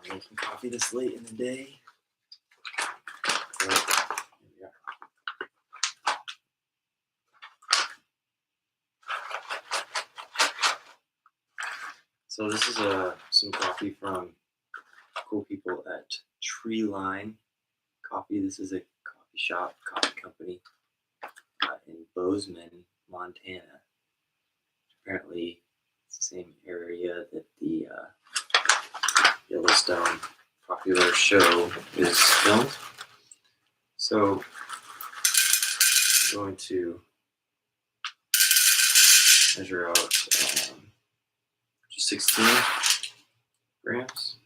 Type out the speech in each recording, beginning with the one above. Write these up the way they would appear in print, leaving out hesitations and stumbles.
making coffee this late in the day. But here we are. So this is some coffee from cool people at Treeline Coffee. This is a coffee company in Bozeman, Montana. Apparently, it's the same area that the Yellowstone popular show is filmed. So I'm going to measure out just 16 grams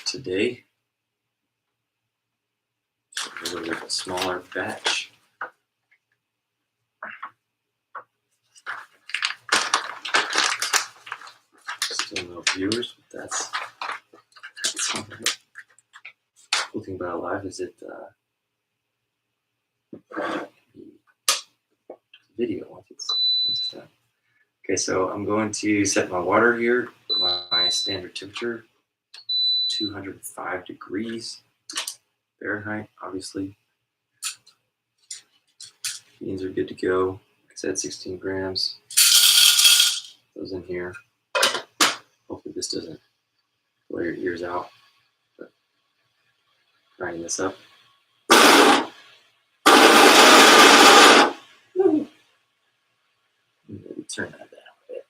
today. So a little bit of a smaller batch. Still no viewers, but that's all right. The cool thing about live is it video once it's done. Okay, so I'm going to set my water here, my standard temperature, 205 degrees Fahrenheit, obviously. Beans are good to go. Like I said, 16 grams. Those in here. Hopefully this doesn't blow your ears out. But grinding this up. Maybe turn that down a bit.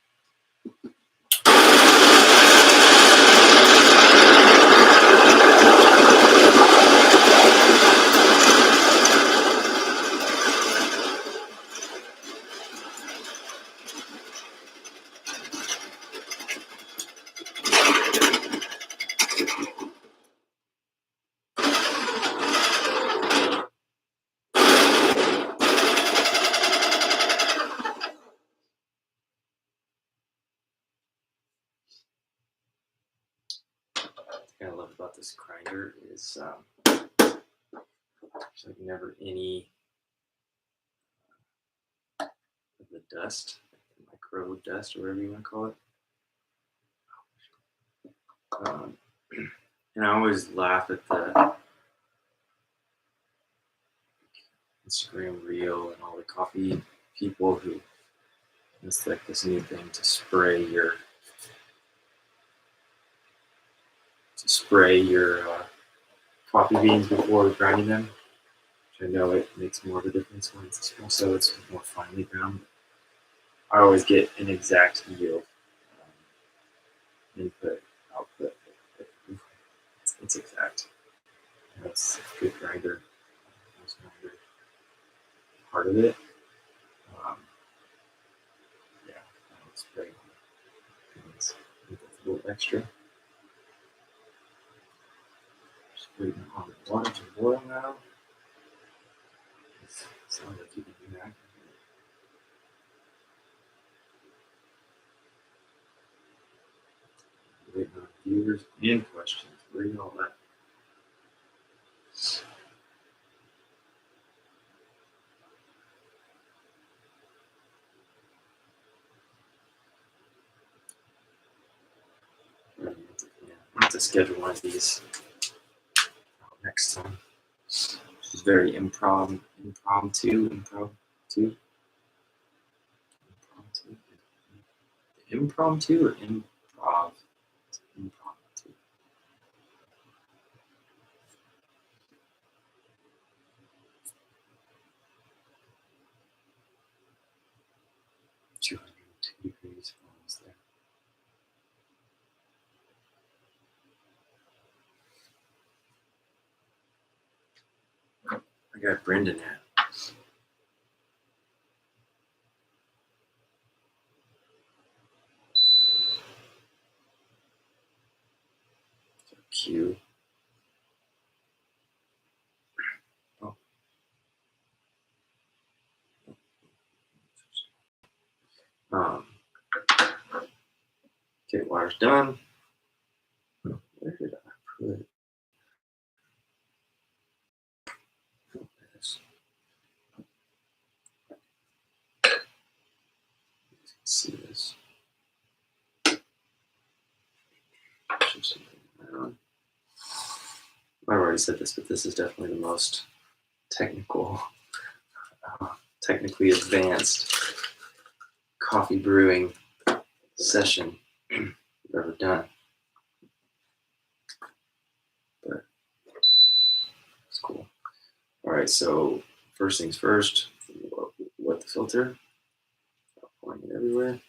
What I love about this grinder is there's like never any of the dust, the micro dust or whatever you want to call it. And I always laugh at the Instagram reel and all the coffee people who it's like this new thing to spray your coffee beans before grinding them. Which I know it makes more of a difference when it's small, so it's more finely ground. I always get an exact yield, input, output. It's exact. That's a good grinder. That's another part of it. Yeah, I would spray it's a little extra. Just putting it on the water to boil now. It sounds like you can do that. Waiting on viewers and questions. Where are you all at? I have to schedule one of these next time. This is very impromptu. Impromptu or improv? Impromptu. $202 almost there. I got Brendan at. Q. Oh. Okay, wire's done. Where did I put this? You can see this. I've already said this, but this is definitely the most technically advanced coffee brewing session I've ever done. But it's cool. All right, so first things first, wet the filter, pouring it everywhere.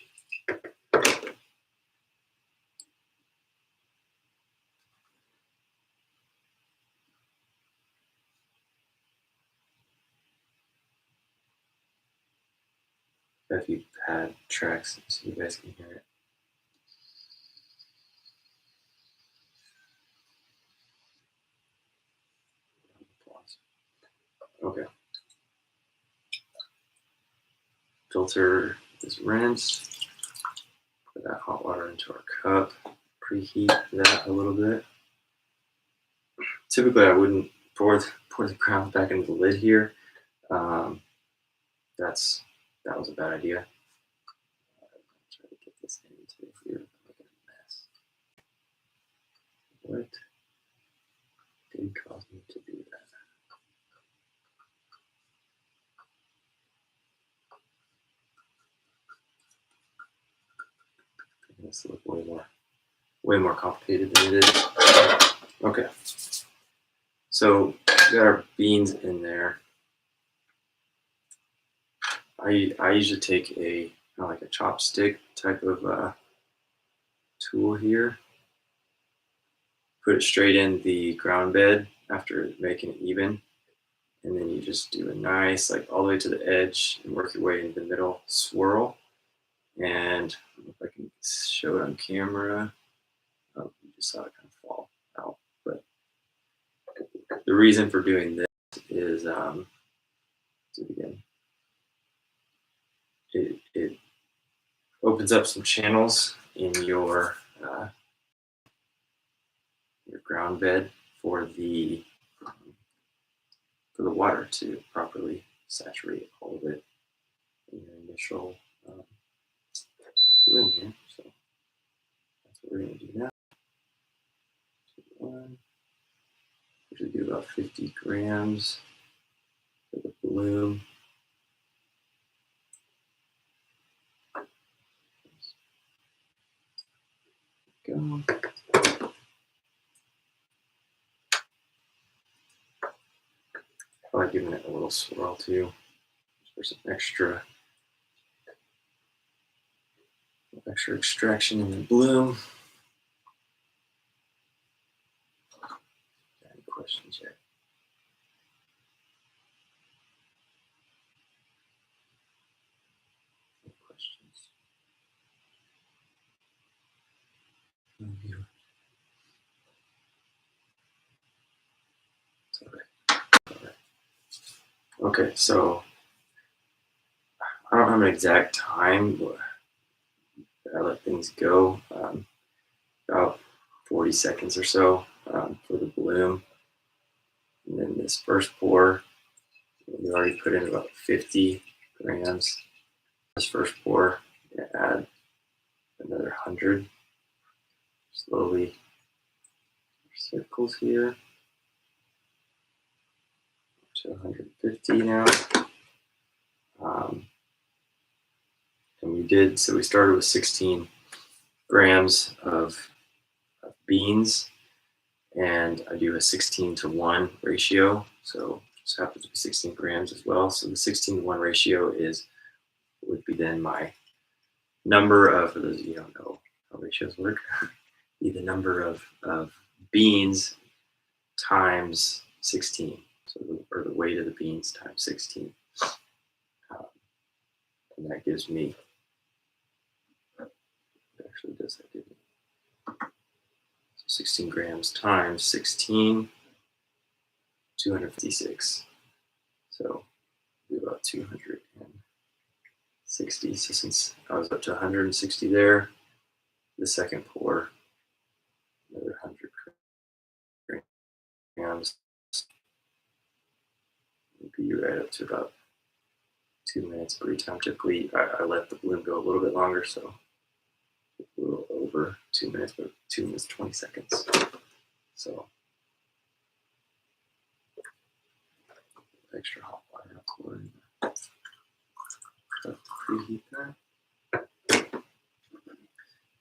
Got a few pad tracks so you guys can hear it. Okay. Filter is rinsed. Put that hot water into our cup. Preheat that a little bit. Typically, I wouldn't pour the ground back into the lid here. That was a bad idea. I'm gonna try to get this into here. Making a mess. What did cause me to do that? This looks way more complicated than it is. Okay. So we got our beans in there. I usually take a kind of like a chopstick type of tool here. Put it straight in the ground bed after making it even, and then you just do a nice, like all the way to the edge and work your way into the middle swirl. And I don't know if I can show it on camera. Oh, you just saw it kind of fall out. But the reason for doing this is, do it again. It opens up some channels in your ground bed for the water to properly saturate all of it in your initial room here. So that's what we're going to do now. Usually do about 50 grams for the bloom. Go. Probably giving it a little swirl too for some extra extraction in the bloom. Any questions yet? Any questions? It's all right. Okay, so I don't have an exact time that I let things go. About 40 seconds or so for the bloom. And then this first pour, we already put in about 50 grams. This first pour, add another 100. Slowly circles here to 150 now. And we started with 16 grams of beans, and I do a 16:1 ratio. So just happens to be 16 grams as well. So the 16:1 ratio would be then my number of, for those of you who don't know how ratios work, be the number of beans times 16. So or the weight of the beans times 16. And that gives me, actually does that give me, so 16 grams times 16, 256. So do about 260. So since I was up to 160 there, the second pour, another 100 grams, maybe right up to about 2 minutes brew time. Typically, I let the bloom go a little bit longer, so a little over 2 minutes, but 2 minutes 20 seconds. So extra hot water, I'll pour in there. Start to preheat that.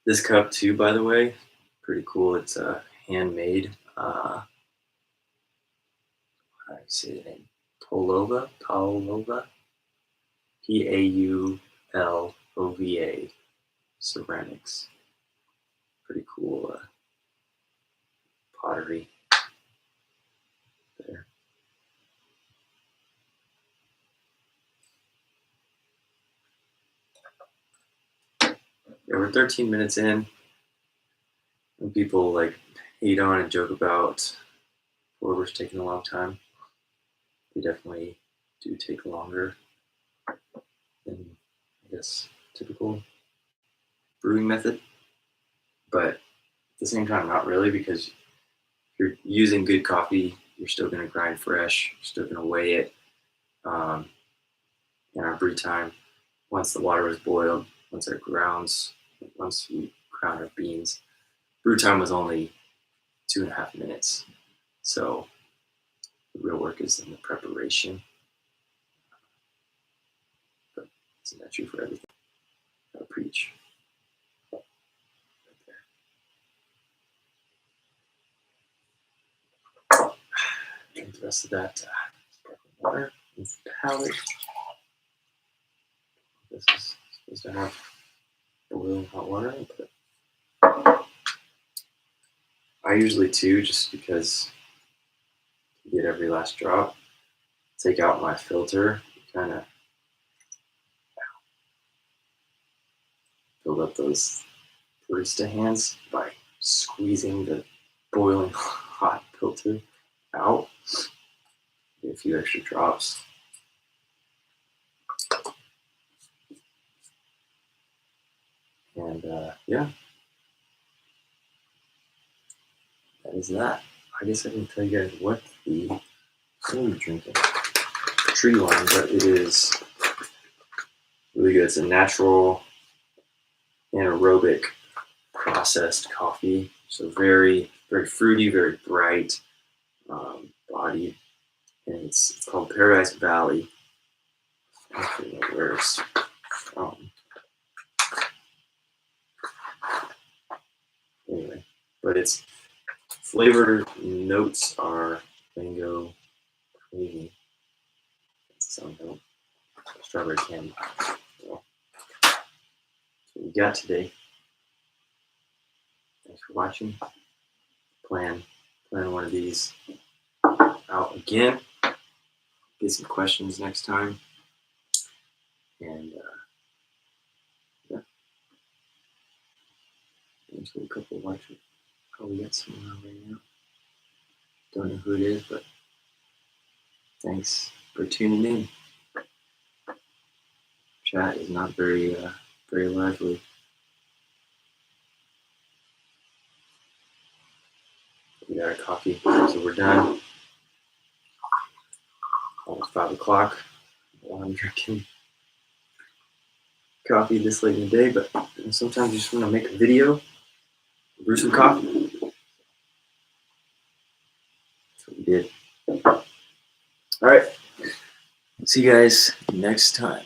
This cup too, by the way, pretty cool. It's handmade. How do you say the name? Paulova, Paulova ceramics. Pretty cool pottery there. Yeah, we're 13 minutes in. And people like hate on and joke about pour-overs taking a long time. They definitely do take longer than, I guess, typical brewing method. But at the same time, not really, because if you're using good coffee, you're still going to grind fresh, you're still going to weigh it. In our brew time, once the water was boiled, once we ground our beans, brew time was only 2.5 minutes. So the real work is in the preparation. But isn't that true for everything? Gotta preach. Right there. Drink the rest of that sparkling water with the palate. This is supposed to have boiling hot water in it. I usually too, just because to get every last drop, take out my filter, kind of build up those barista hands by squeezing the boiling hot filter out. Get a few extra drops. And yeah, that is that. I guess I didn't tell you guys what I'm drinking. Tree-Line, but it is really good. It's a natural anaerobic processed coffee. So very, very fruity, very bright body. And it's called Paradise Valley. I don't know where it's from. Anyway, but its flavor notes are mango, creamy. That's some note. Strawberry candy. So, that's what we got today. Thanks for watching. Plan one of these out again. Get some questions next time. And yeah, there's a couple of watchers. Oh, we got someone on right now. Don't know who it is, but thanks for tuning in. Chat is not very lively. We got our coffee, so we're done. Almost 5 o'clock while I'm drinking coffee this late in the day, but sometimes you just want to make a video, brew some coffee. That's what we did. All right. See you guys next time.